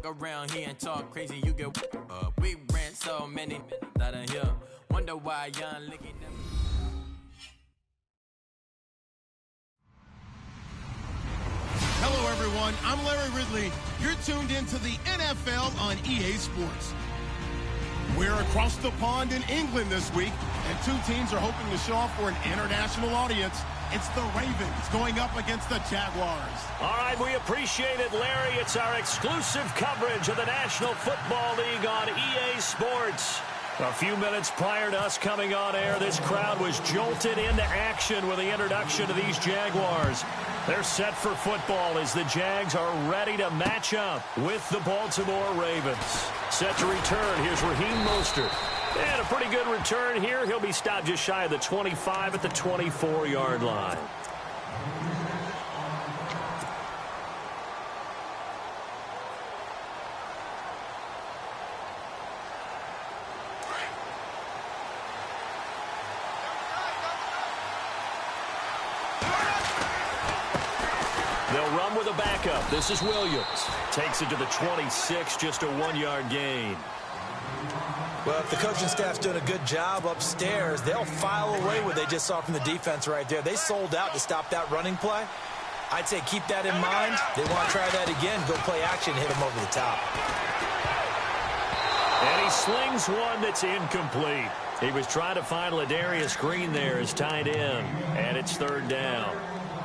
around here and talk crazy, you get we ran so many out of here. Wonder why young Licky never. Hello, everyone. I'm Larry Ridley. You're tuned into the NFL on EA Sports. We're across the pond in England this week, and two teams are hoping to show off for an international audience. It's the Ravens going up against the Jaguars. All right, we appreciate it, Larry. It's our exclusive coverage of the National Football League on EA Sports. A few minutes prior to us coming on air, this crowd was jolted into action with the introduction of these Jaguars. They're set for football as the Jags are ready to match up with the Baltimore Ravens. Set to return, here's Raheem Mostert. And a pretty good return here. He'll be stopped just shy of the 25 at the 24-yard line. They'll run with a backup. This is Williams. Takes it to the 26, just a 1-yard gain. Well, if the coaching staff's doing a good job upstairs, they'll file away what they just saw from the defense right there. They sold out to stop that running play. I'd say keep that in mind. They want to try that again, go play action, hit them over the top. And he slings one that's incomplete. He was trying to find Ladarius Green there as tight end, and it's third down.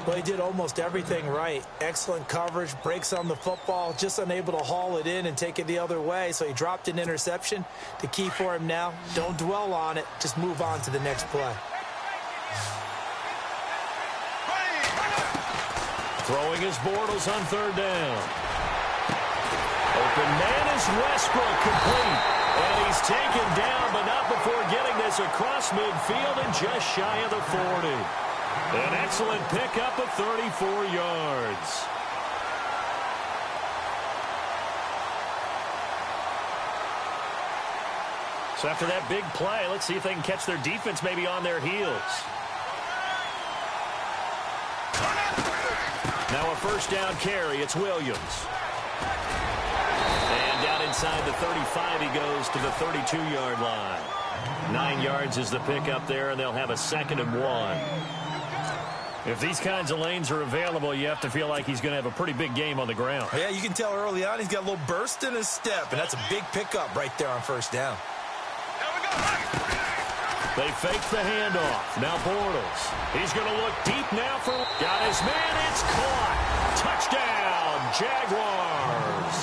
Well, he did almost everything right. Excellent coverage, breaks on the football, just unable to haul it in and take it the other way, so he dropped an interception. The key for him now, don't dwell on it, just move on to the next play. Throwing his Bortles on third down. Open man is Westbrook, complete. And he's taken down, but not before getting this across midfield and just shy of the 40. An excellent pickup of 34 yards. So after that big play, let's see if they can catch their defense maybe on their heels. Now a first down carry. It's Williams. And down inside the 35, he goes to the 32-yard line. 9 yards is the pickup there, and they'll have a 2nd and 1. If these kinds of lanes are available, you have to feel like he's going to have a pretty big game on the ground. Yeah, you can tell early on he's got a little burst in his step, and that's a big pickup right there on first down. They fake the handoff. Now Bortles. He's going to look deep now for... Got his man. It's caught. Touchdown, Jaguars.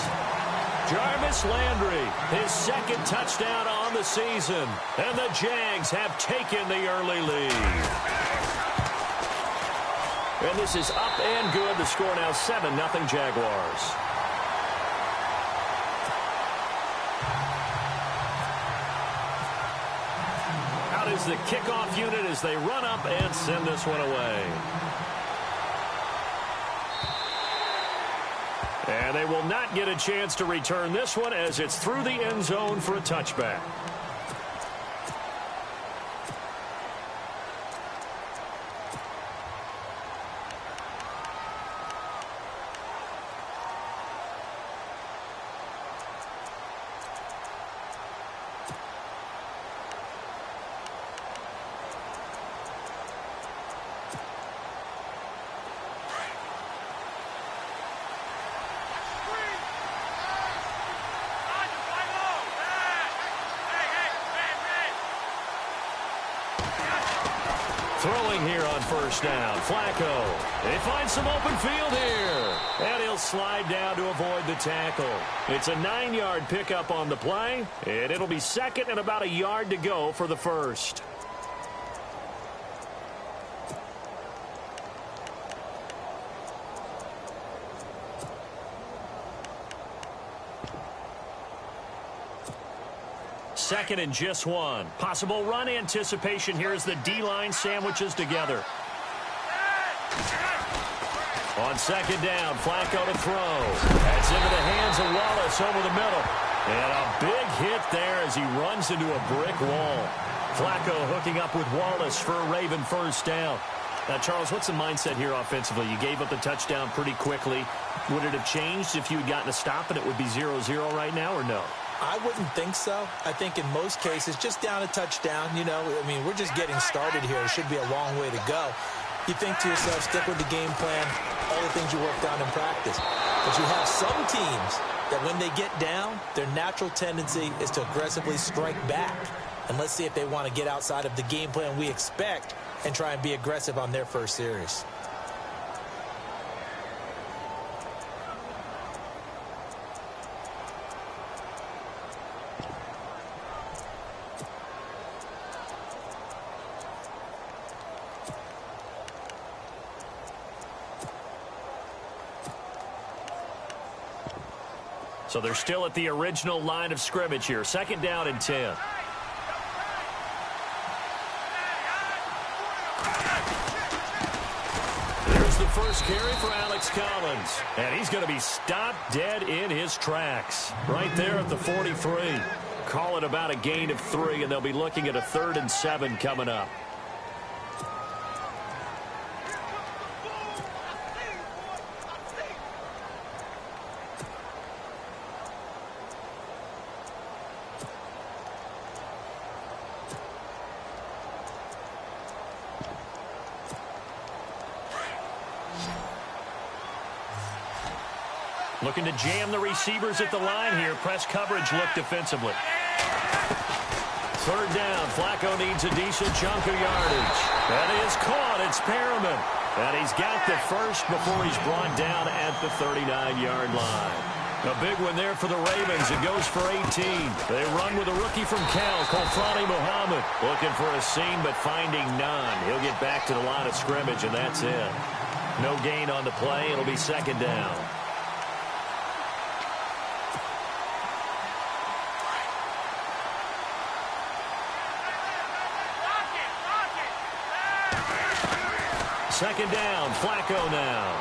Jarvis Landry, his 2nd touchdown on the season. And the Jags have taken the early lead. And this is up and good. The score now 7-0 Jaguars. Out is the kickoff unit as they run up and send this one away. And they will not get a chance to return this one as it's through the end zone for a touchback. Throwing here on first down, Flacco. They find some open field here. And he'll slide down to avoid the tackle. It's a 9-yard pickup on the play. And it'll be 2nd and about a yard to go for the first. Second and just 1. Possible run anticipation here as the D-line sandwiches together. On 2nd down, Flacco to throw. That's into the hands of Wallace over the middle. And a big hit there as he runs into a brick wall. Flacco hooking up with Wallace for a Raven first down. Charles, what's the mindset here offensively? You gave up the touchdown pretty quickly. Would it have changed if you had gotten a stop and it would be 0-0 right now, or no? I wouldn't think so. I think in most cases, just down a touchdown, you know, I mean, we're just getting started here. It should be a long way to go. You think to yourself, stick with the game plan, all the things you worked on in practice. But you have some teams that when they get down, their natural tendency is to aggressively strike back. And let's see if they want to get outside of the game plan we expect and try and be aggressive on their first series. So they're still at the original line of scrimmage here. 2nd down and 10. There's the first carry for Alex Collins. And he's going to be stopped dead in his tracks. Right there at the 43. Call it about a gain of 3, and they'll be looking at a 3rd and 7 coming up. Looking to jam the receivers at the line here. Press coverage look defensively. 3rd down. Flacco needs a decent chunk of yardage. That is caught. It's Perriman. And he's got the first before he's brought down at the 39-yard line. A big one there for the Ravens. It goes for 18. They run with a rookie from Cal, Kolfani Muhammad. Looking for a seam, but finding none. He'll get back to the line of scrimmage, and that's it. No gain on the play. It'll be 2nd down. Second down, Flacco now.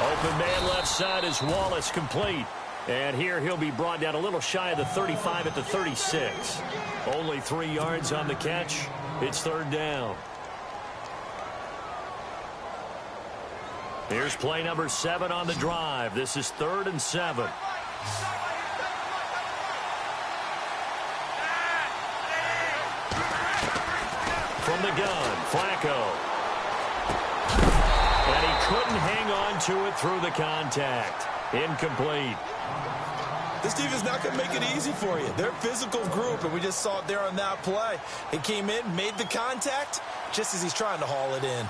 Open man left side is Wallace, complete. And here he'll be brought down a little shy of the 35 at the 36. Only 3 yards on the catch. It's 3rd down. Here's play number 7 on the drive. This is 3rd and 7. From the gun, Flacco. And he couldn't hang on to it through the contact. Incomplete. This defense is not going to make it easy for you. They're a physical group, and we just saw it there on that play. It came in, made the contact, just as he's trying to haul it in.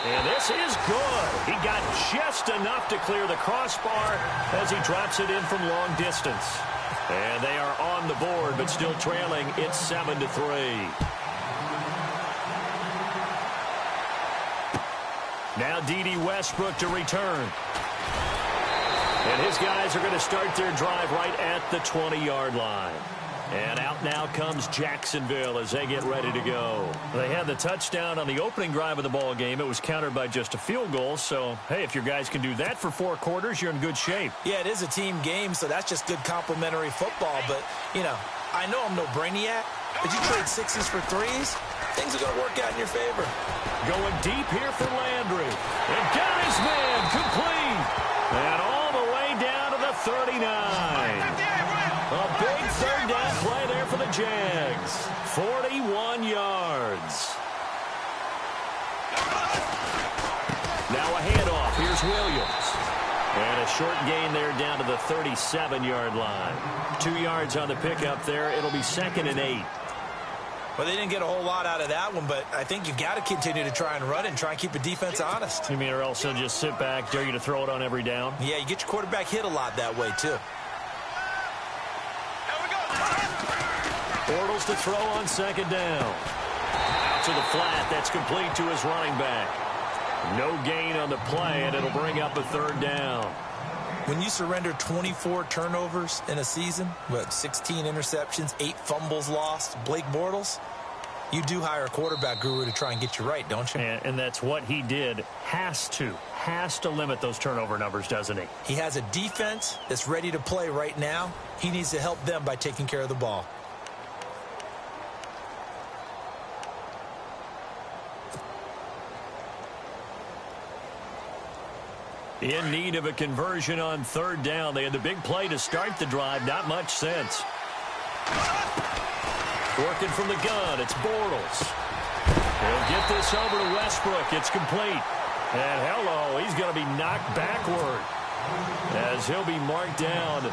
And this is good. He got just enough to clear the crossbar as he drops it in from long distance. And they are on the board, but still trailing. It's 7-3. Now D.D. Westbrook to return. And his guys are going to start their drive right at the 20-yard line. And out now comes Jacksonville as they get ready to go. They had the touchdown on the opening drive of the ball game. It was countered by just a field goal. So, hey, if your guys can do that for 4 quarters, you're in good shape. Yeah, it is a team game, so that's just good complimentary football. But, you know, I know I'm no brainiac, but you trade 6s for 3s, things are going to work out in your favor. Going deep here for Landry. And got his man complete. And all the way down to the 39. A big 3rd down play there for the Jags. 41 yards. Now a handoff. Here's Williams. And a short gain there down to the 37-yard line. 2 yards on the pickup there. It'll be 2nd and 8. Well, they didn't get a whole lot out of that one, but I think you've got to continue to try and run and try and keep the defense honest. You mean, or else they'll just sit back, dare you to throw it on every down? Yeah, you get your quarterback hit a lot that way, too. Bortles to throw on 2nd down. Out to the flat. That's complete to his running back. No gain on the play, and it'll bring up a 3rd down. When you surrender 24 turnovers in a season, 16 interceptions, 8 fumbles lost, Blake Bortles, You do hire a quarterback guru to try and get you right, don't you? And that's what he did. Has to limit those turnover numbers, doesn't he? He has a defense that's ready to play right now. He needs to help them by taking care of the ball. In need of a conversion on third down. They had the big play to start the drive. Not much sense. Working from the gun, it's Bortles. He'll get this over to Westbrook. It's complete. And hello, he's going to be knocked backward as he'll be marked down.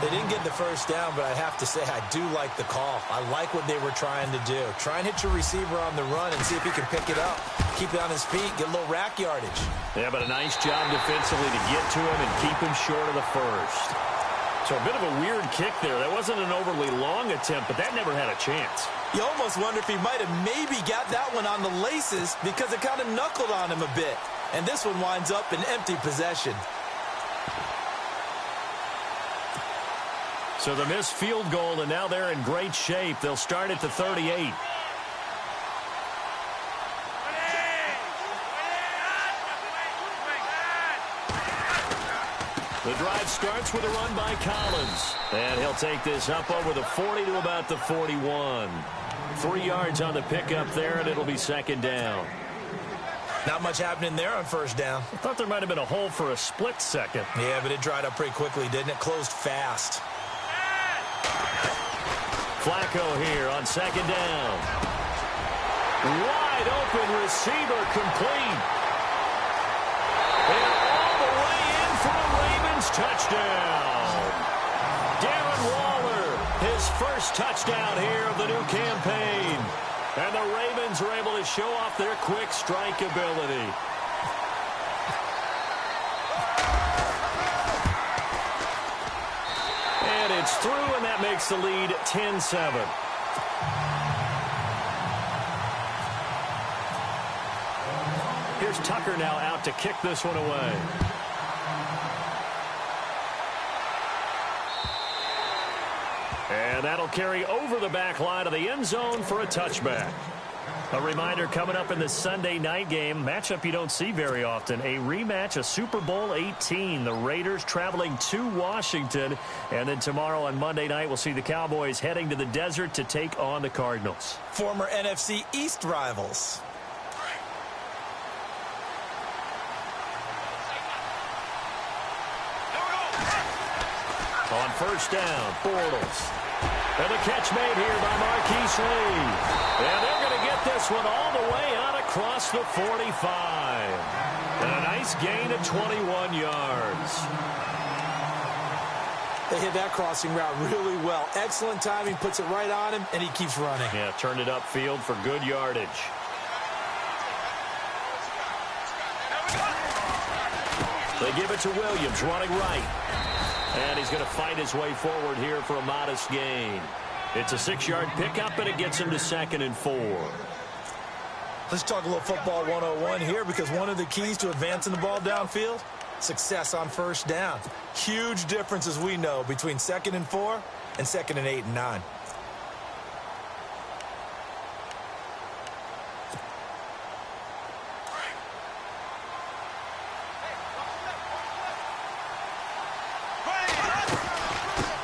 They didn't get the first down, but I have to say I do like the call. I like what they were trying to do. Try and hit your receiver on the run and see if he can pick it up. Keep it on his feet, get a little rack yardage. Yeah, but a nice job defensively to get to him and keep him short of the first. So a bit of a weird kick there. That wasn't an overly long attempt, but that never had a chance. You almost wonder if he might have maybe got that one on the laces because it kind of knuckled on him a bit. And this one winds up in empty possession. So the missed field goal, and now they're in great shape. They'll start at the 38. The drive starts with a run by Collins. And he'll take this up over the 40 to about the 41. 3 yards on the pickup there, and it'll be second down. Not much happening there on first down. I thought there might have been a hole for a split second. Yeah, but it dried up pretty quickly, didn't it? Closed fast. Flacco here on second down. Wide open receiver complete. And all the way in for a Ravens touchdown. Darren Waller, his first touchdown here of the new campaign. And the Ravens are able to show off their quick strike ability. And it's through, and that makes the lead 10-7. Here's Tucker now out to kick this one away. And that'll carry over the back line of the end zone for a touchback. A reminder coming up in the Sunday night game, matchup you don't see very often, a rematch of Super Bowl 18. The Raiders traveling to Washington. And then tomorrow on Monday night, we'll see the Cowboys heading to the desert to take on the Cardinals. Former NFC East rivals. On first down, Bortles. And the catch made here by Marquise Lee. And they're going to get this one all the way out across the 45. And a nice gain of 21 yards. They hit that crossing route really well. Excellent timing, puts it right on him, and he keeps running. Yeah, turned it upfield for good yardage. They give it to Williams, running right. And he's going to fight his way forward here for a modest gain. It's a 6-yard pickup, and it gets him to 2nd and 4. Let's talk a little football 101 here, because one of the keys to advancing the ball downfield, success on first down. Huge difference, as we know, between 2nd and 4 and 2nd and 8 and 9.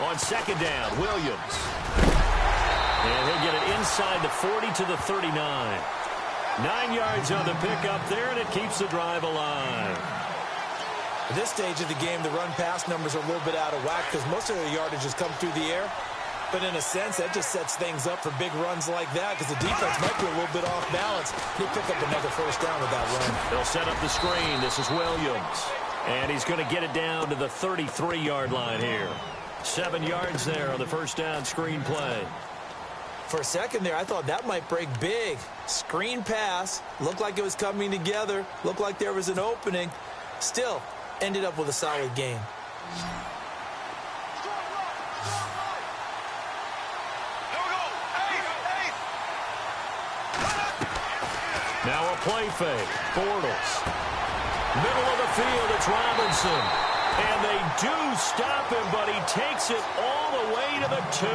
On second down, Williams. And he'll get it inside the 40 to the 39. 9 yards on the pickup there, and it keeps the drive alive. At this stage of the game, the run-pass numbers are a little bit out of whack because most of the yardage has come through the air. But in a sense, that just sets things up for big runs like that because the defense might be a little bit off balance. He'll pick up another first down with that run. They'll set up the screen. This is Williams. And he's going to get it down to the 33-yard line here. 7 yards there on the first down screen play. For a second there, I thought that might break big. Screen pass. Looked like it was coming together. Looked like there was an opening. Still, ended up with a solid gain. Now a play fake. Bortles. Middle of the field, it's Robinson. And they do stop him, but he takes it all the way to the 2.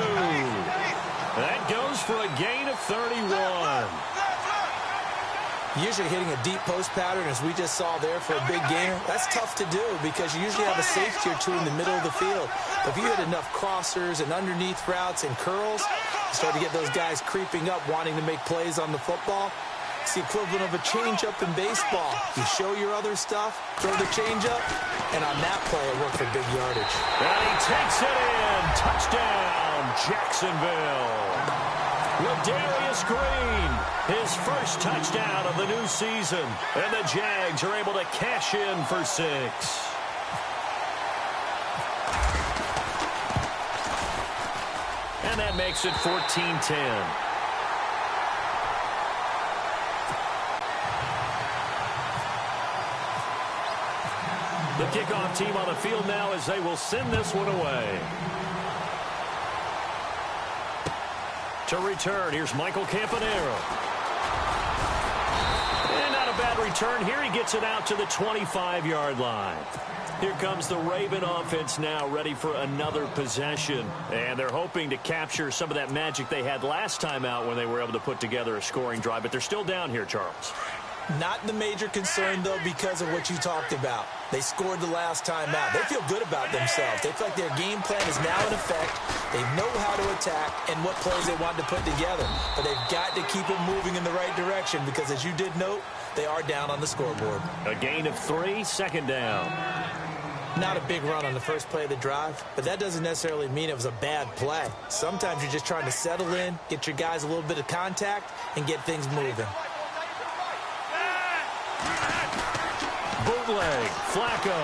That goes for a gain of 31. Usually hitting a deep post pattern, as we just saw there for a big gainer, that's tough to do because you usually have a safety or two in the middle of the field. But if you hit enough crossers and underneath routes and curls, you start to get those guys creeping up, wanting to make plays on the football. It's the equivalent of a changeup in baseball. You show your other stuff, throw the changeup, and on that play, it worked for big yardage. And he takes it in. Touchdown, Jacksonville. Darius Green, his first touchdown of the new season. And the Jags are able to cash in for 6. And that makes it 14-10. The kickoff team on the field now as they will send this one away. To return, here's Michael Campanaro. And not a bad return here. He gets it out to the 25-yard line. Here comes the Raven offense now, ready for another possession. And they're hoping to capture some of that magic they had last time out when they were able to put together a scoring drive. But they're still down here, Charles. Not the major concern, though, because of what you talked about. They scored the last time out. They feel good about themselves. They feel like their game plan is now in effect. They know how to attack and what plays they want to put together. But they've got to keep it moving in the right direction because, as you did note, they are down on the scoreboard. A gain of 3, second down. Not a big run on the first play of the drive, but that doesn't necessarily mean it was a bad play. Sometimes you're just trying to settle in, get your guys a little bit of contact, and get things moving. Bootleg, Flacco.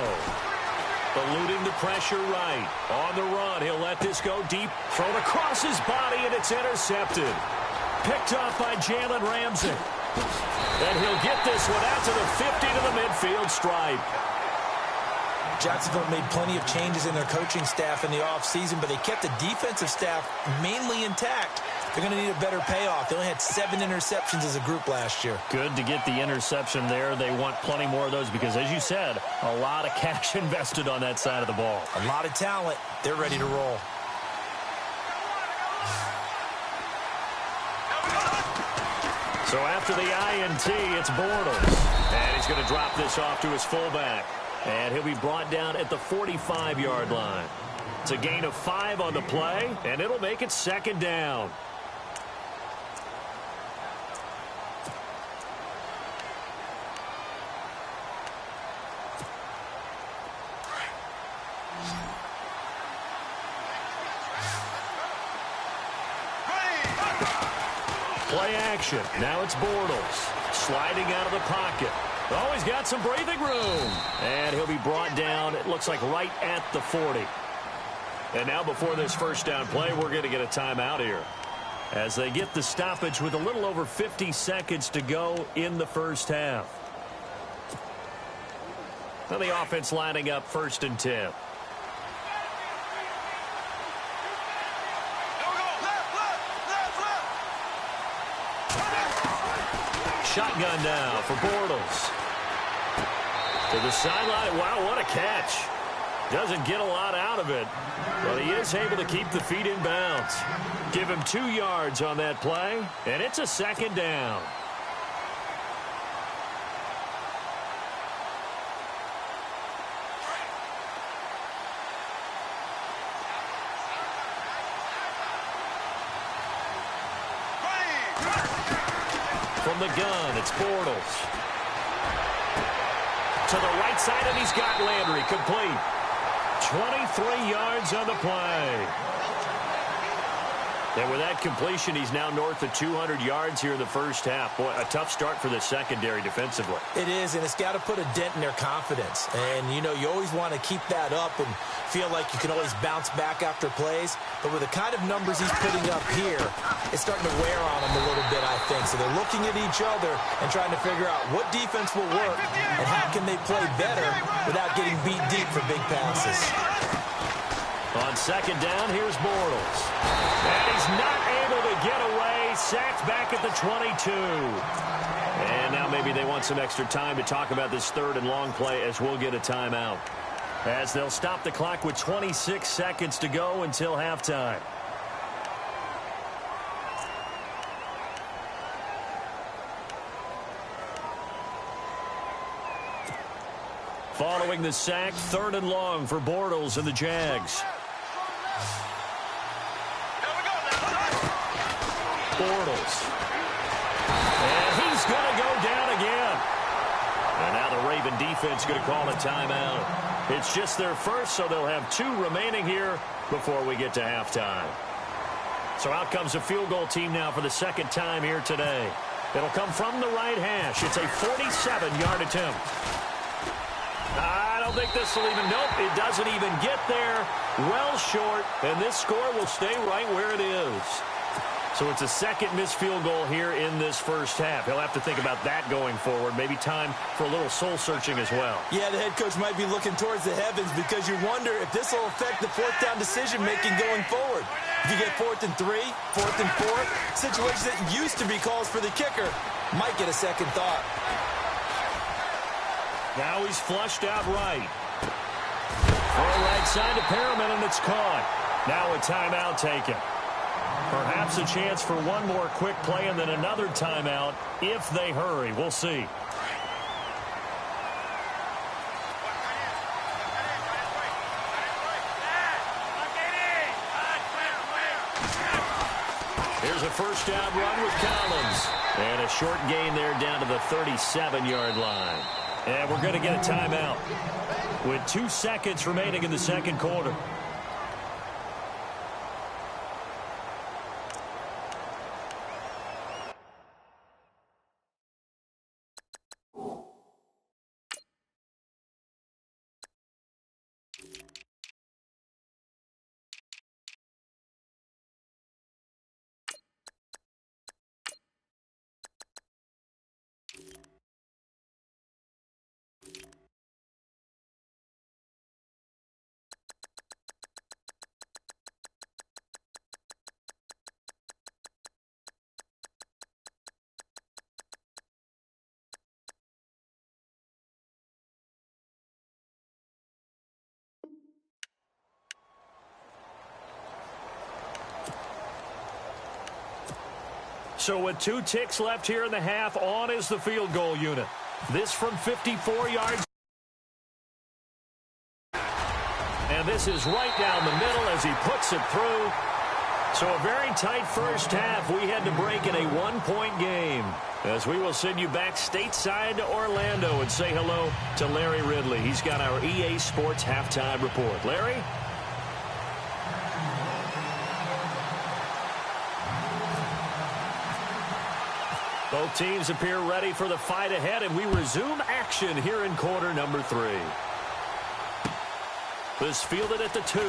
Eluding the pressure right. On the run, he'll let this go deep. Thrown across his body, and it's intercepted. Picked off by Jalen Ramsey. And he'll get this one out to the 50 to the midfield stripe. Jacksonville made plenty of changes in their coaching staff in the offseason, but they kept the defensive staff mainly intact. They're going to need a better payoff. They only had 7 interceptions as a group last year. Good to get the interception there. They want plenty more of those because, as you said, a lot of cash invested on that side of the ball. A lot of talent. They're ready to roll. So after the INT, it's Bortles. And he's going to drop this off to his fullback. And he'll be brought down at the 45-yard line. It's a gain of 5 on the play, and it'll make it second down. Play action. Now it's Bortles. Sliding out of the pocket. Oh, he's got some breathing room. And he'll be brought down, it looks like right at the 40. And now before this first down play, we're going to get a timeout here. As they get the stoppage with a little over 50 seconds to go in the first half. Now the offense lining up 1st and 10. Shotgun now for Bortles. To the sideline. Wow, what a catch. Doesn't get a lot out of it, but he is able to keep the feet in bounds. Give him 2 yards on that play, and it's a second down. From the gun, it's Bortles. To the right side, and he's got Landry complete. 23 yards on the play. And with that completion, he's now north of 200 yards here in the first half. Boy, a tough start for the secondary defensively. It is, and it's got to put a dent in their confidence. And, you know, you always want to keep that up and feel like you can always bounce back after plays. But with the kind of numbers he's putting up here, it's starting to wear on them a little bit, I think. So they're looking at each other and trying to figure out what defense will work and how can they play better without getting beat deep for big passes. On second down, here's Bortles. And he's not able to get away. Sacked back at the 22. And now maybe they want some extra time to talk about this 3rd and long play as we'll get a timeout. As they'll stop the clock with 26 seconds to go until halftime. Following the sack, 3rd and long for Bortles and the Jags. Bortles. And he's going to go down again. And now the Raven defense going to call a timeout. It's just their first, so they'll have 2 remaining here before we get to halftime. So out comes a field goal team now for the 2nd time here today. It'll come from the right hash. It's a 47-yard attempt. I don't think this will even, nope, it doesn't even get there. Well short, and this score will stay right where it is. So it's a 2nd missed field goal here in this first half. He'll have to think about that going forward. Maybe time for a little soul-searching as well. Yeah, the head coach might be looking towards the heavens because you wonder if this will affect the 4th down decision-making going forward. If you get 4th and 3, 4th and 4, situations that used to be calls for the kicker might get a second thought. Now he's flushed out right. Full right side to Perriman, and it's caught. Now a timeout taken. Perhaps a chance for one more quick play and then another timeout if they hurry. We'll see. Here's a first down run with Collins. And a short gain there down to the 37-yard line. And we're going to get a timeout with 2 seconds remaining in the 2nd quarter. So with 2 ticks left here in the half, on is the field goal unit. This from 54 yards. And this is right down the middle as he puts it through. So a very tight first half. We had to break in a 1-point game. As we will send you back stateside to Orlando and say hello to Larry Ridley. He's got our EA Sports halftime report. Larry? Both teams appear ready for the fight ahead, and we resume action here in quarter number 3. This fielded at the 2. And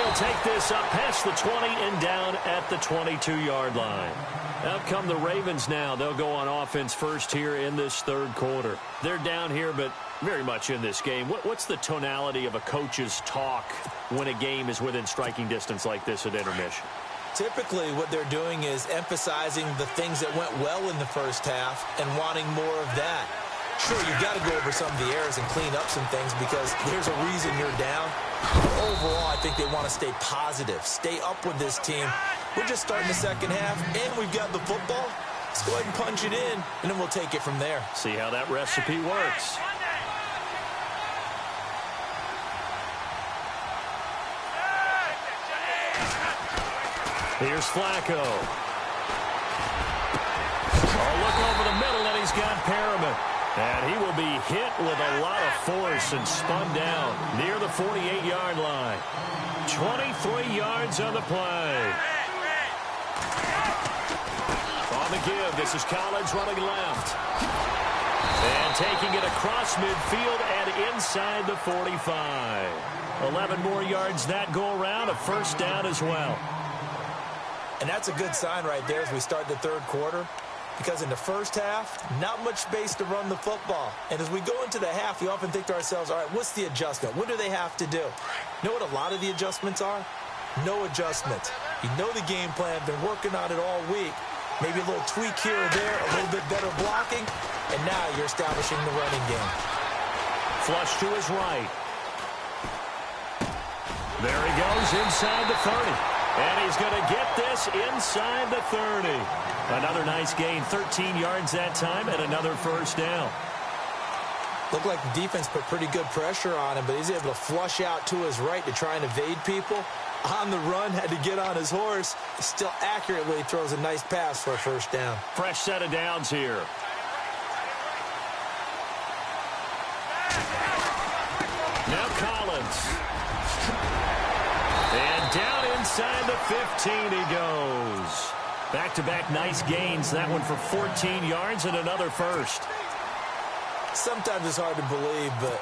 he'll take this up past the 20 and down at the 22-yard line. Out come the Ravens now. They'll go on offense first here in this 3rd quarter. They're down here, but very much in this game. What's the tonality of a coach's talk when a game is within striking distance like this at intermission? Typically, what they're doing is emphasizing the things that went well in the first half and wanting more of that. Sure, you've got to go over some of the errors and clean up some things because there's a reason you're down. But overall, I think they want to stay positive, stay up with this team. We're just starting the 2nd half, and we've got the football. Let's go ahead and punch it in, and then we'll take it from there. See how that recipe works. Here's Flacco. Oh, look over the middle, and he's got Perriman. And he will be hit with a lot of force and spun down near the 48-yard line. 23 yards on the play. On the give, this is Collins running left. And taking it across midfield and inside the 45. 11 more yards that go around, a first down as well. And that's a good sign right there as we start the 3rd quarter. Because in the first half, not much space to run the football. And as we go into the half, we often think to ourselves, all right, what's the adjustment? What do they have to do? You know what a lot of the adjustments are? No adjustments. You know the game plan, been working on it all week. Maybe a little tweak here or there, a little bit better blocking, and now you're establishing the running game. Flush to his right. There he goes inside the 30. And he's going to get this inside the 30. Another nice gain, 13 yards that time, and another first down. Looked like the defense put pretty good pressure on him, but he's able to flush out to his right to try and evade people. On the run, had to get on his horse. Still accurately throws a nice pass for a first down. Fresh set of downs here. Now Collins. And down inside the 15 he goes. Back-to-back nice gains. That one for 14 yards and another first. Sometimes it's hard to believe, but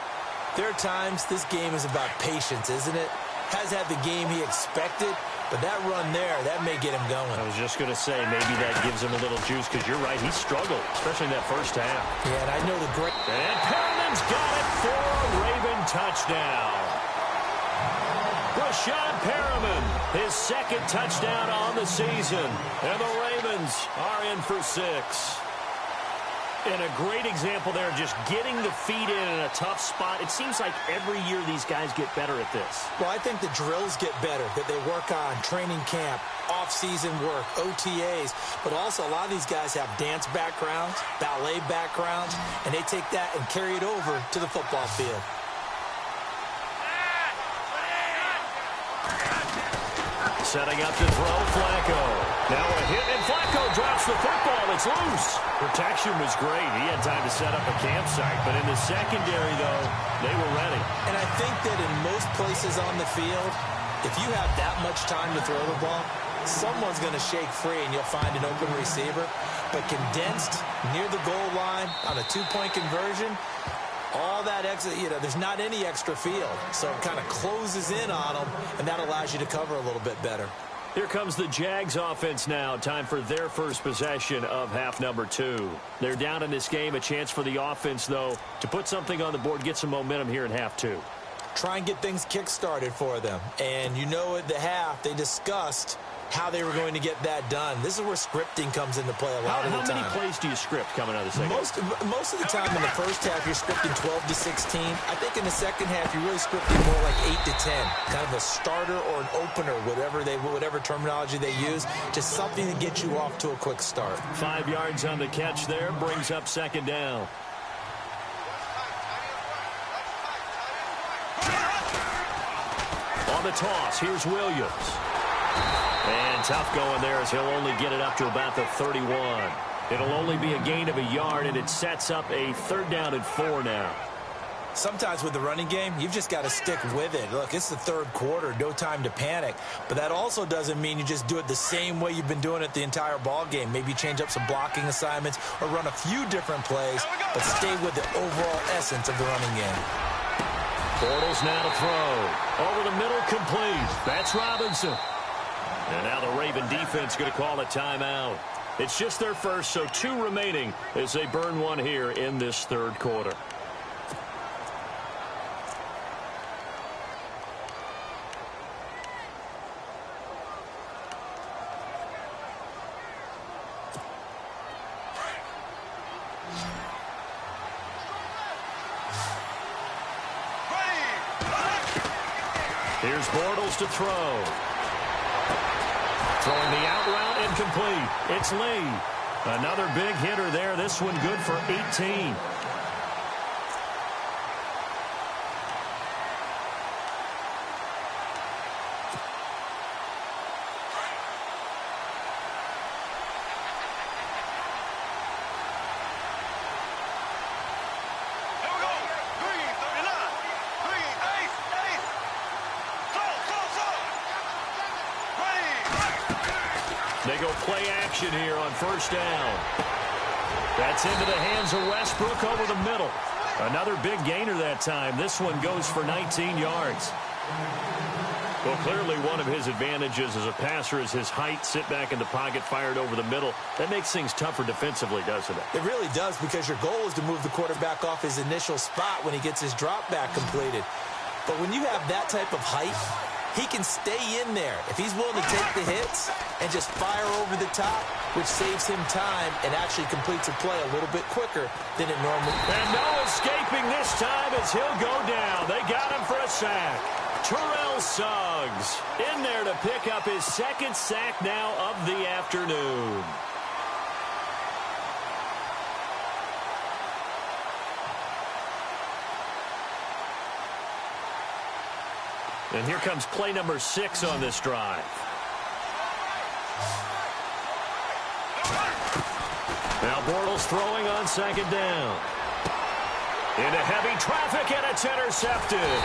there are times this game is about patience, isn't it? Has had the game he expected, but that run there, that may get him going. I was just going to say, maybe that gives him a little juice, because you're right, he struggled, especially in that first half. Yeah, and I know the great... And Perriman's got it for a Raven touchdown. Rashad Perriman, his second touchdown on the season. And the Ravens are in for 6. And a great example there of just getting the feet in a tough spot. It seems like every year these guys get better at this. Well, I think the drills get better, that they work on training camp, off-season work, OTAs. But also a lot of these guys have dance backgrounds, ballet backgrounds, and they take that and carry it over to the football field. Setting up to throw, Flacco. Now a hit, and Flacco drops the football. It's loose. Protection was great. He had time to set up a campsite. But in the secondary, though, they were ready. And I think that in most places on the field, if you have that much time to throw the ball, someone's going to shake free and you'll find an open receiver. But condensed near the goal line on a two-point conversion, all that extra, there's not any extra field. So it kind of closes in on them, and that allows you to cover a little bit better. Here comes the Jags offense now. Time for their first possession of half number 2. They're down in this game. A chance for the offense, though, to put something on the board, get some momentum here in half 2. Try and get things kick-started for them. And at the half, they discussed how they were going to get that done. This is where scripting comes into play a lot of the time. How many plays do you script coming out of the second? Most of the time in the first half, you're scripting 12 to 16. I think in the second half, you're really scripting more like 8 to 10. Kind of a starter or an opener, whatever terminology they use. Just something to get you off to a quick start. 5 yards on the catch there, brings up second down. On the toss, here's Williams. And tough going there as he'll only get it up to about the 31. It'll only be a gain of a yard, and it sets up a 3rd down and 4 now. Sometimes with the running game, you've just got to stick with it. Look, it's the 3rd quarter, no time to panic. But that also doesn't mean you just do it the same way you've been doing it the entire ball game. Maybe change up some blocking assignments or run a few different plays, but stay with the overall essence of the running game. Bortles now to throw. Over the middle, complete. That's Robinson. And now the Raven defense going to call a timeout. It's just their first, so 2 remaining as they burn one here in this 3rd quarter. Here's Bortles to throw. Throwing the out route, incomplete. It's Lee. Another big hitter there. This one good for 18. They go play action here on first down. That's into the hands of Westbrook over the middle. Another big gainer that time. This one goes for 19 yards. Well, clearly one of his advantages as a passer is his height. Sit back in the pocket, fired over the middle. That makes things tougher defensively, doesn't it? It really does, because your goal is to move the quarterback off his initial spot when he gets his drop back completed. But when you have that type of height, he can stay in there if he's willing to take the hits and just fire over the top, which saves him time and actually completes a play a little bit quicker than it normally. And no escaping this time as he'll go down. They got him for a sack. Terrell Suggs in there to pick up his 2nd sack now of the afternoon. And here comes play number 6 on this drive. Now Bortles throwing on second down. Into heavy traffic, and it's intercepted.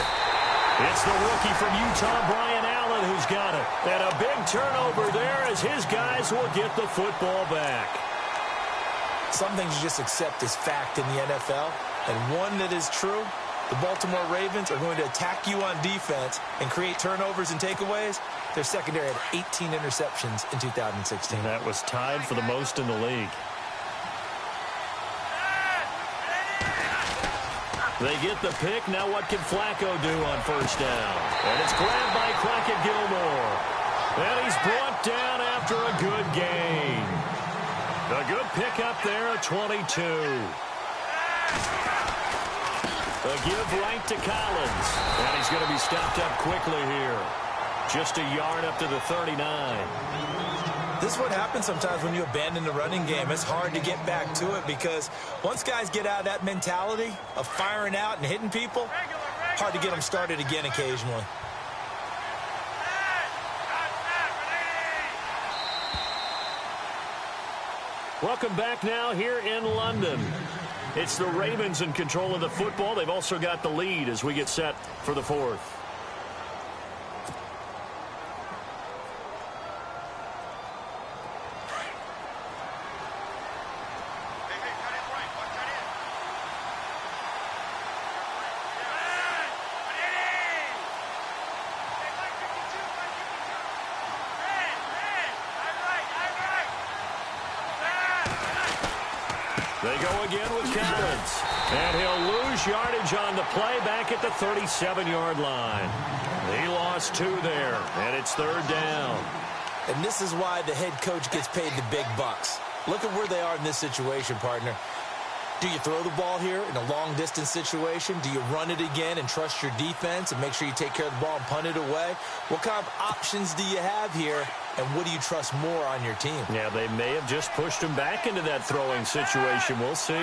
It's the rookie from Utah, Brian Allen, who's got it. And a big turnover there as his guys will get the football back. Some things you just accept as fact in the NFL, and one that is true, the Baltimore Ravens are going to attack you on defense and create turnovers and takeaways. Their secondary had 18 interceptions in 2016. That was tied for the most in the league. They get the pick. Now what can Flacco do on first down? And it's grabbed by Crockett Gilmore. And he's brought down after a good gain. A good pick up there at 22. A give right to Collins. And he's going to be stopped up quickly here. Just a yard up to the 39. This is what happens sometimes when you abandon the running game. It's hard to get back to it because once guys get out of that mentality of firing out and hitting people, hard to get them started again occasionally. Welcome back now here in London. It's the Ravens in control of the football. They've also got the lead as we get set for the fourth. They go again with Collins. And he'll lose yardage on the play back at the 37-yard line. He lost 2 there, and it's third down. And this is why the head coach gets paid the big bucks. Look at where they are in this situation, partner. Do you throw the ball here in a long-distance situation? Do you run it again and trust your defense and make sure you take care of the ball and punt it away? What kind of options do you have here, and what do you trust more on your team? Yeah, they may have just pushed him back into that throwing situation. We'll see.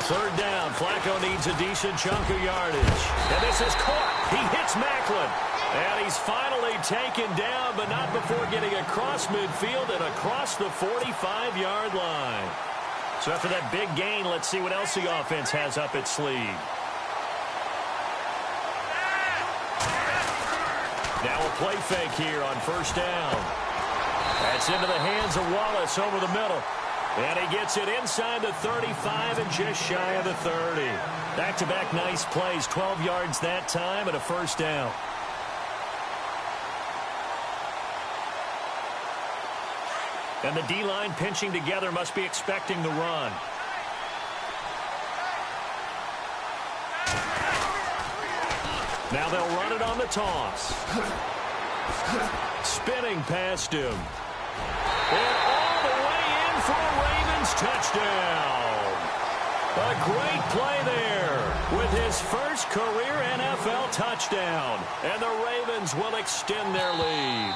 Third down. Flacco needs a decent chunk of yardage. And this is caught. He hits Macklin. And he's finally taken down, but not before getting across midfield and across the 45-yard line. So after that big gain, let's see what else the offense has up its sleeve. Now a play fake here on first down. That's into the hands of Wallace over the middle. And he gets it inside the 35 and just shy of the 30. Back-to-back nice plays, 12 yards that time and a first down. And the D-line pinching together must be expecting the run. Now they'll run it on the toss. Spinning past him. And all the way in for a Ravens touchdown. A great play there with his first career NFL touchdown. And the Ravens will extend their lead.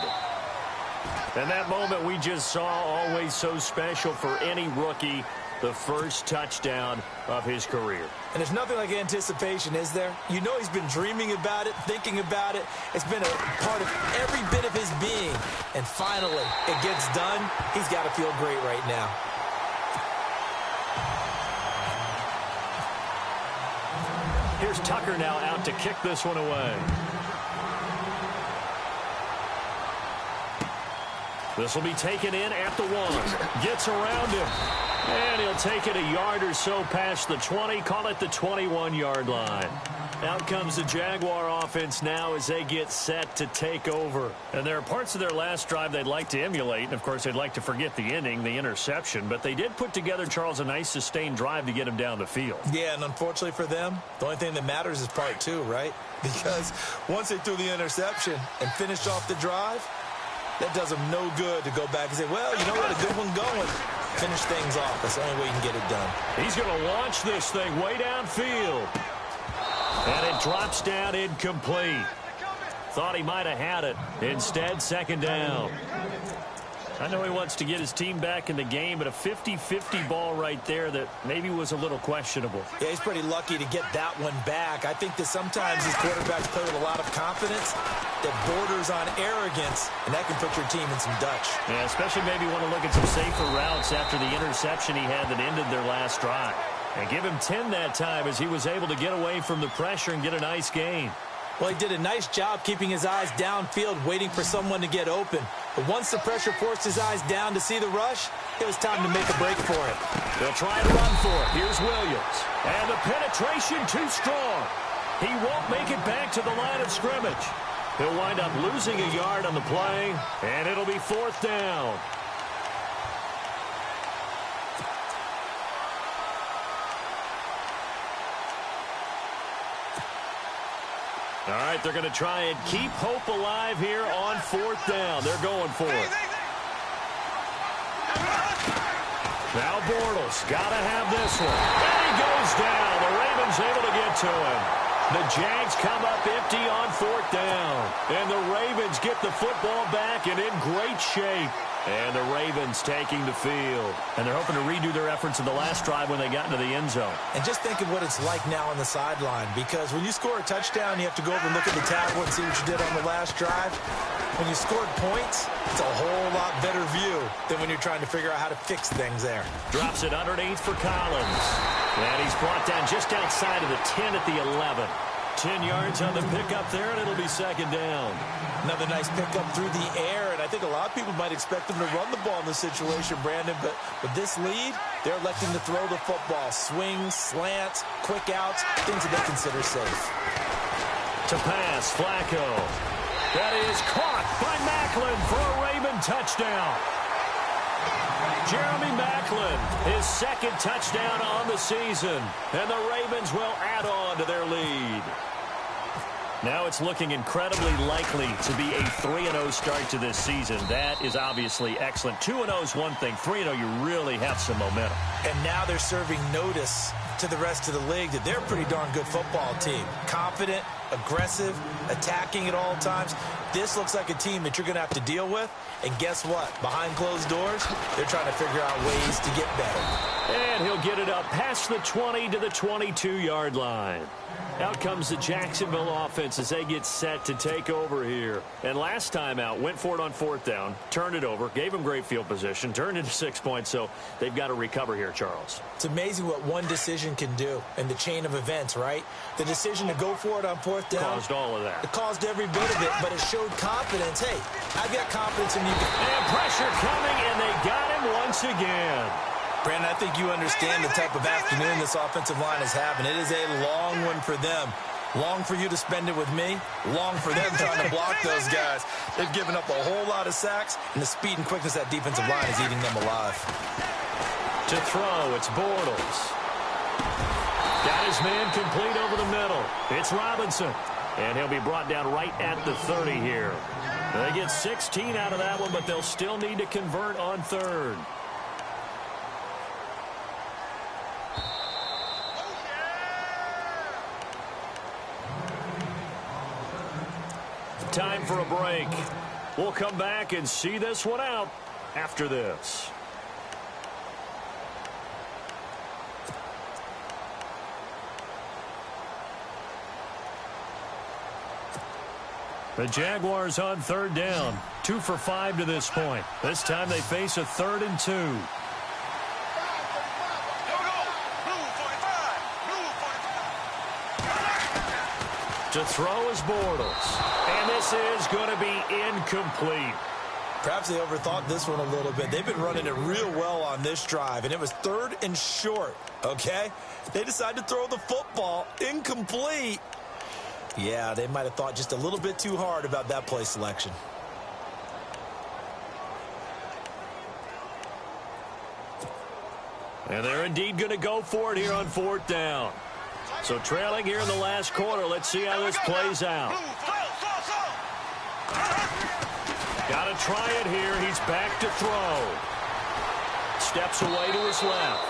And that moment we just saw, always so special for any rookie, the first touchdown of his career. And there's nothing like anticipation, is there? You know he's been dreaming about it, thinking about it. It's been a part of every bit of his being. And finally, it gets done. He's got to feel great right now. Here's Tucker now out to kick this one away. This will be taken in at the 1. Gets around him. And he'll take it a yard or so past the 20. Call it the 21-yard line. Out comes the Jaguar offense now as they get set to take over. And there are parts of their last drive they'd like to emulate. And, of course, they'd like to forget the ending, the interception. But they did put together, Charles, a nice sustained drive to get him down the field. Yeah, and unfortunately for them, the only thing that matters is part 2, right? Because once they threw the interception and finished off the drive, that does them no good to go back and say, well, you know what, a good one going. Finish things off. That's the only way you can get it done. He's going to launch this thing way downfield. And it drops down incomplete. Thought he might have had it. Instead, second down. I know he wants to get his team back in the game, but a 50-50 ball right there that maybe was a little questionable. Yeah, he's pretty lucky to get that one back. I think that sometimes his quarterbacks play with a lot of confidence that borders on arrogance, and that can put your team in some Dutch. Yeah, especially maybe want to look at some safer routes after the interception he had that ended their last drive. And give him 10 that time as he was able to get away from the pressure and get a nice gain. Well, he did a nice job keeping his eyes downfield, waiting for someone to get open. But once the pressure forced his eyes down to see the rush, it was time to make a break for it. They'll try and run for it. Here's Williams. And the penetration too strong. He won't make it back to the line of scrimmage. He'll wind up losing a yard on the play, and it'll be 4th down. All right, they're going to try and keep hope alive here on 4th down. They're going for it. Now Bortles got to have this one. And he goes down. The Ravens able to get to him. The Jags come up empty on 4th down. And the Ravens get the football back and in great shape. And the Ravens taking the field. And they're hoping to redo their efforts in the last drive when they got into the end zone. And just think of what it's like now on the sideline, because when you score a touchdown, you have to go over and look at the tablet and see what you did on the last drive. When you scored points, it's a whole lot better view than when you're trying to figure out how to fix things there. Drops it underneath for Collins. And he's brought down just outside of the 10 at the 11. 10 yards on the pickup there, and it'll be 2nd down. Another nice pickup through the air, and I think a lot of people might expect them to run the ball in this situation, Brandon, but with this lead, they're electing to throw the football. Swings, slants, quick outs, things that they consider safe. To pass, Flacco. That is caught by Macklin for a Raven touchdown. Jeremy Macklin, his 2nd touchdown on the season, and the Ravens will add on to their lead. Now it's looking incredibly likely to be a 3-0 start to this season. That is obviously excellent. 2-0 is one thing. 3-0, you really have some momentum. And now they're serving notice to the rest of the league that they're a pretty darn good football team. Confident, aggressive, attacking at all times. This looks like a team that you're going to have to deal with. And guess what? Behind closed doors, they're trying to figure out ways to get better. And he'll get it up past the 20 to the 22-yard line. Out comes the Jacksonville offense as they get set to take over here. And last time out, went for it on 4th down, turned it over, gave them great field position, turned into 6 points, so they've got to recover here, Charles. It's amazing what one decision can do in the chain of events, right? The decision to go for it on 4th down. Caused all of that. It caused every bit of it, but it showed confidence. Hey, I've got confidence in you. And pressure coming, and they got him once again. Brandon, I think you understand the type of afternoon this offensive line is having. It is a long one for them. Long for you to spend it with me. Long for them trying to block those guys. They've given up a whole lot of sacks, and the speed and quickness of that defensive line is eating them alive. To throw, it's Bortles. Got his man complete over the middle. It's Robinson. And he'll be brought down right at the 30 here. They get 16 out of that one, but they'll still need to convert on 3rd. Time for a break. We'll come back and see this one out after this. The Jaguars on 3rd down. 2 for 5 to this point. This time they face a 3rd and 2. To throw is Bortles. And this is going to be incomplete. Perhaps they overthought this one a little bit. They've been running it real well on this drive, and it was 3rd and short, okay? They decided to throw the football incomplete. Yeah, they might have thought just a little bit too hard about that play selection. And they're indeed going to go for it here on 4th down. So trailing here in the last quarter. Let's see how this plays out. Got to try it here. He's back to throw. Steps away to his left.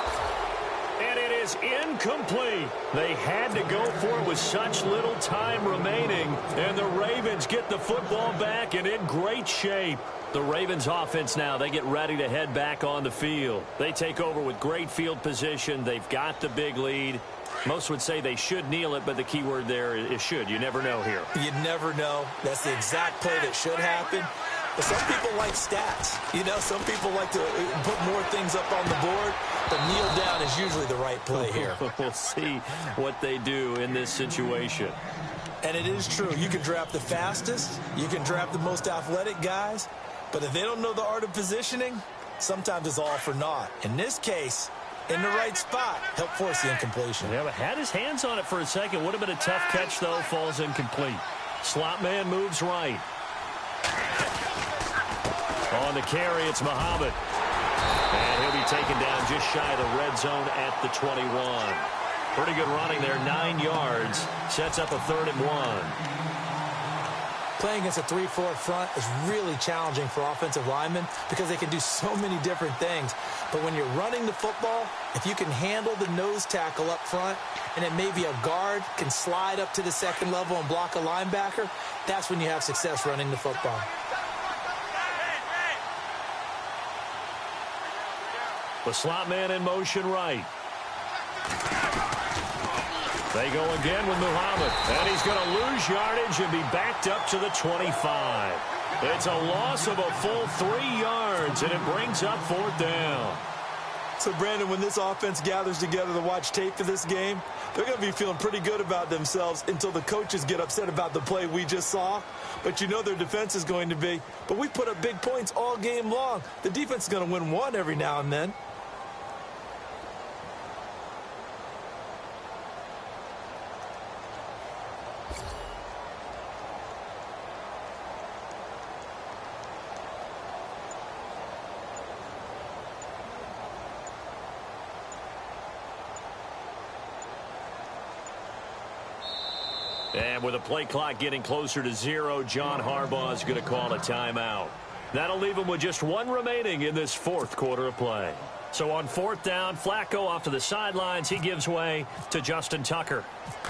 And it is incomplete. They had to go for it with such little time remaining. And the Ravens get the football back and in great shape. The Ravens offense now, they get ready to head back on the field. They take over with great field position. They've got the big lead. Most would say they should kneel it, but the key word there is should. You never know here. You never know. That's the exact play that should happen. But some people like stats. You know, some people like to put more things up on the board, but kneel down is usually the right play here. We'll see what they do in this situation. And it is true. You can draft the fastest. You can draft the most athletic guys. But if they don't know the art of positioning, sometimes it's all for naught. In this case, in the right spot, help force the incompletion. Yeah, but had his hands on it for a second. Would have been a tough catch, though. Falls incomplete. Slot man moves right. On the carry, it's Muhammad. And he'll be taken down just shy of the red zone at the 21. Pretty good running there, 9 yards. Sets up a 3rd and 1. Playing against a 3-4 front is really challenging for offensive linemen because they can do so many different things. But when you're running the football, if you can handle the nose tackle up front, and then maybe a guard can slide up to the second level and block a linebacker, that's when you have success running the football. The slot man in motion right. They go again with Muhammad, and he's going to lose yardage and be backed up to the 25. It's a loss of a full 3 yards, and it brings up 4th down. So, Brandon, when this offense gathers together to watch tape for this game, they're going to be feeling pretty good about themselves until the coaches get upset about the play we just saw. But you know their defense is going to be. But we put up big points all game long. The defense is going to win one every now and then. And with the play clock getting closer to 0, John Harbaugh is going to call a timeout. That'll leave him with just 1 remaining in this 4th quarter of play. So on 4th down, Flacco off to the sidelines. He gives way to Justin Tucker.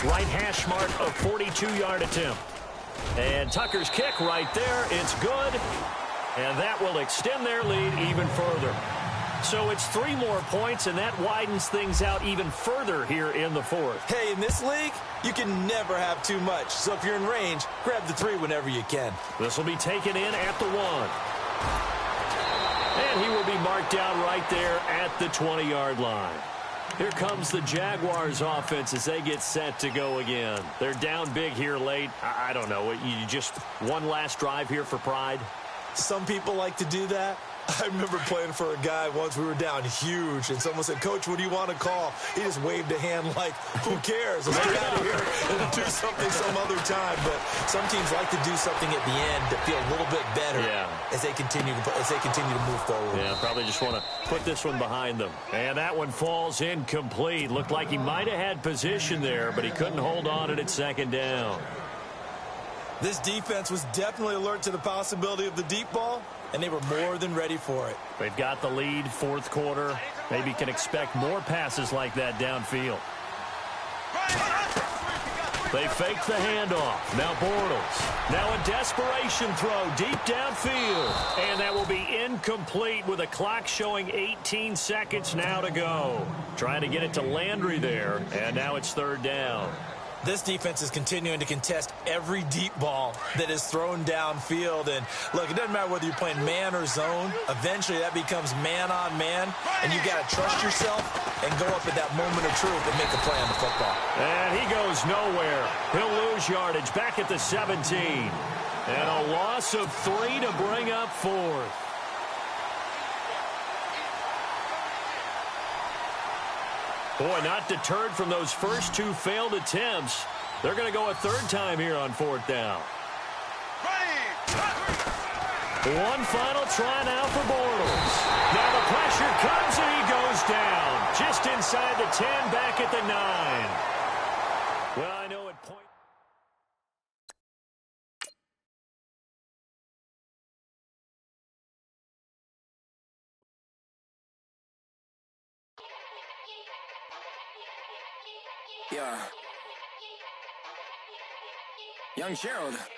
Right hash mark of 42-yard attempt. And Tucker's kick right there. It's good. And that will extend their lead even further. So it's 3 more points, and that widens things out even further here in the 4th. Hey, in this league, you can never have too much. So if you're in range, grab the 3 whenever you can. This will be taken in at the 1. And he will be marked down right there at the 20-yard line. Here comes the Jaguars offense as they get set to go again. They're down big here late. I don't know. You just one last drive here for pride? Some people like to do that. I remember playing for a guy once. We were down huge, and someone said, "Coach, what do you want to call?" He just waved a hand like, "Who cares? Let's get out of here and do something some other time." But some teams like to do something at the end to feel a little bit better as they continue to move forward. Yeah, probably just want to put this one behind them. And that one falls incomplete. Looked like he might have had position there, but he couldn't hold on at 2nd down. This defense was definitely alert to the possibility of the deep ball, and they were more than ready for it. They've got the lead, 4th quarter. Maybe can expect more passes like that downfield. They fake the handoff. Now Bortles. Now a desperation throw deep downfield. And that will be incomplete with a clock showing 18 seconds now to go. Trying to get it to Landry there. And now it's 3rd down. This defense is continuing to contest every deep ball that is thrown downfield. And, look, it doesn't matter whether you're playing man or zone. Eventually, that becomes man-on-man, and you got to trust yourself and go up at that moment of truth and make a play on the football. And he goes nowhere. He'll lose yardage back at the 17. And a loss of 3 to bring up 4th. Boy, not deterred from those first 2 failed attempts. They're going to go a 3rd time here on 4th down. One final try now for Bortles. Now the pressure comes and he goes down. Just inside the 10, back at the 9. Well, I know at point. Yeah. Young Gerald.